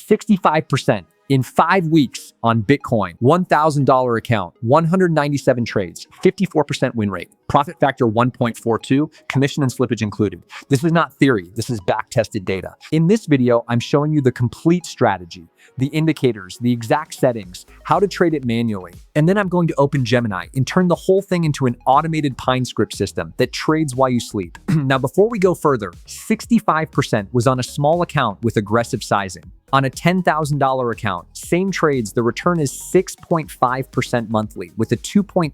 65% in 5 weeks on Bitcoin, $1,000 account, 197 trades, 54% win rate, profit factor 1.42, commission and slippage included. This is not theory, this is back-tested data. In this video, I'm showing you the complete strategy, the indicators, the exact settings, how to trade it manually. And then I'm going to open Gemini and turn the whole thing into an automated Pine script system that trades while you sleep. Now, before we go further, 65% was on a small account with aggressive sizing. On a $10,000 account, same trades, the return is 6.5% monthly with a 2.8%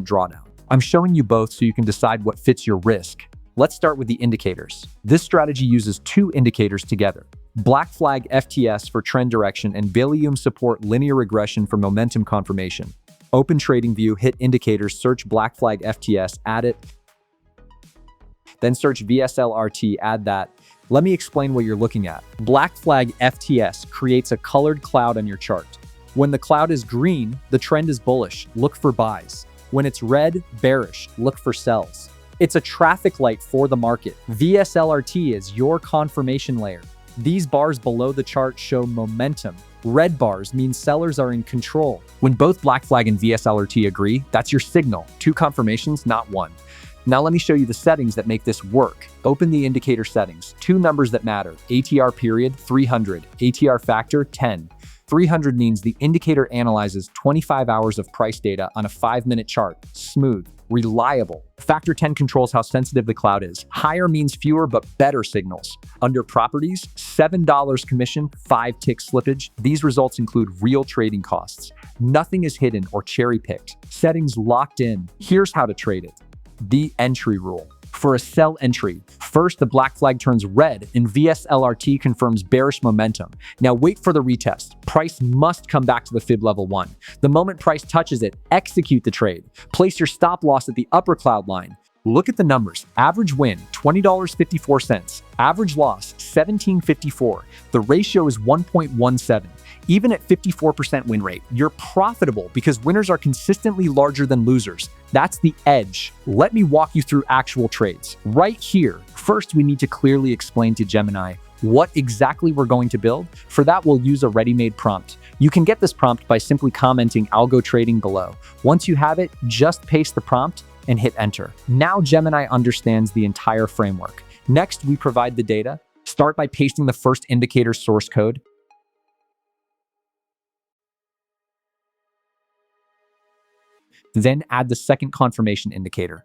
drawdown. I'm showing you both so you can decide what fits your risk. Let's start with the indicators. This strategy uses two indicators together. Blackflag FTS for trend direction and Billium support linear regression for momentum confirmation. Open TradingView, hit indicators, search Blackflag FTS, add it. Then search VSLRT, add that. Let me explain what you're looking at. Blackflag FTS creates a colored cloud on your chart. When the cloud is green, the trend is bullish. Look for buys. When it's red, bearish. Look for sells. It's a traffic light for the market. VSLRT is your confirmation layer. These bars below the chart show momentum. Red bars mean sellers are in control. When both Blackflag and VSLRT agree, that's your signal. Two confirmations, not one. Now let me show you the settings that make this work. Open the indicator settings. Two numbers that matter, AtrPeriod 300, AtrFactor 10. 300 means the indicator analyzes 25 hours of price data on a 5-minute chart. Smooth, reliable. Factor 10 controls how sensitive the cloud is. Higher means fewer but better signals. Under properties, $7 commission, 5 tick slippage. These results include real trading costs. Nothing is hidden or cherry-picked. Settings locked in. Here's how to trade it. The entry rule. For a sell entry, first the black flag turns red and VSLRT confirms bearish momentum. Now wait for the retest. Price must come back to the fib level 1. The moment price touches it, execute the trade. Place your stop loss at the upper cloud line. Look at the numbers. Average win, $20.54. Average loss, $17.54. The ratio is 1.17. Even at 54% win rate, you're profitable because winners are consistently larger than losers. That's the edge. Let me walk you through actual trades. Right here, first we need to clearly explain to Gemini what exactly we're going to build. For that, we'll use a ready-made prompt. You can get this prompt by simply commenting algo trading below. Once you have it, just paste the prompt and hit enter. Now Gemini understands the entire framework. Next, we provide the data. Start by pasting the first indicator source code. Then add the second confirmation indicator.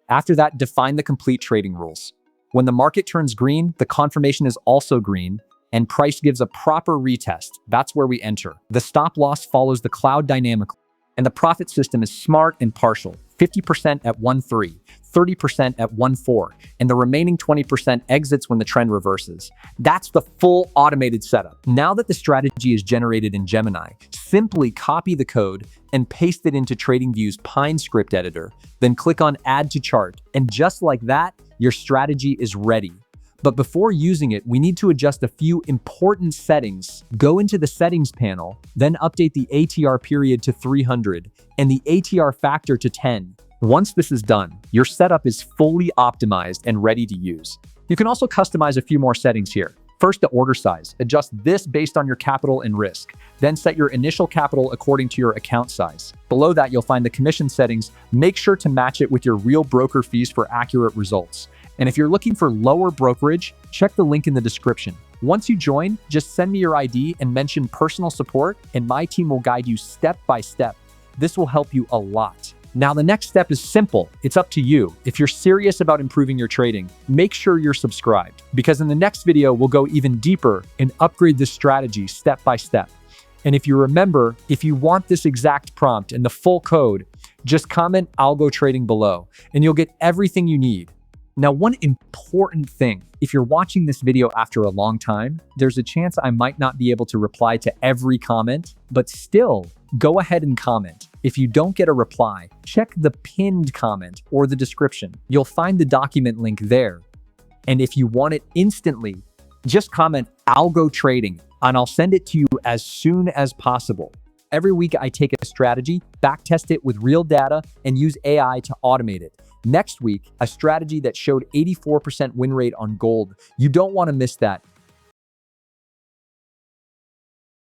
After that, define the complete trading rules. When the market turns green, the confirmation is also green, and price gives a proper retest. That's where we enter. The stop loss follows the cloud dynamically, and the profit system is smart and partial. 50% at 1.3, 30% at 1.4, and the remaining 20% exits when the trend reverses. That's the full automated setup. Now that the strategy is generated in Gemini, simply copy the code and paste it into TradingView's Pine script editor, then click on Add to Chart, and just like that, your strategy is ready. But before using it, we need to adjust a few important settings. Go into the settings panel, then update the AtrPeriod to 300 and the AtrFactor to 10. Once this is done, your setup is fully optimized and ready to use. You can also customize a few more settings here. First, the order size. Adjust this based on your capital and risk. Then set your initial capital according to your account size. Below that, you'll find the commission settings. Make sure to match it with your real broker fees for accurate results. And if you're looking for lower brokerage, check the link in the description. Once you join, just send me your ID and mention personal support, and my team will guide you step by step. This will help you a lot. Now, the next step is simple. It's up to you. If you're serious about improving your trading, make sure you're subscribed, because in the next video, we'll go even deeper and upgrade this strategy step by step. And if you remember, if you want this exact prompt and the full code, just comment algo trading below, and you'll get everything you need. Now, one important thing, if you're watching this video after a long time, there's a chance I might not be able to reply to every comment, but still, go ahead and comment. If you don't get a reply, check the pinned comment or the description. You'll find the document link there. And if you want it instantly, just comment algo trading, and I'll send it to you as soon as possible. Every week, I take a strategy, backtest it with real data, and use AI to automate it. Next week, a strategy that showed 84% win rate on gold. You don't want to miss that.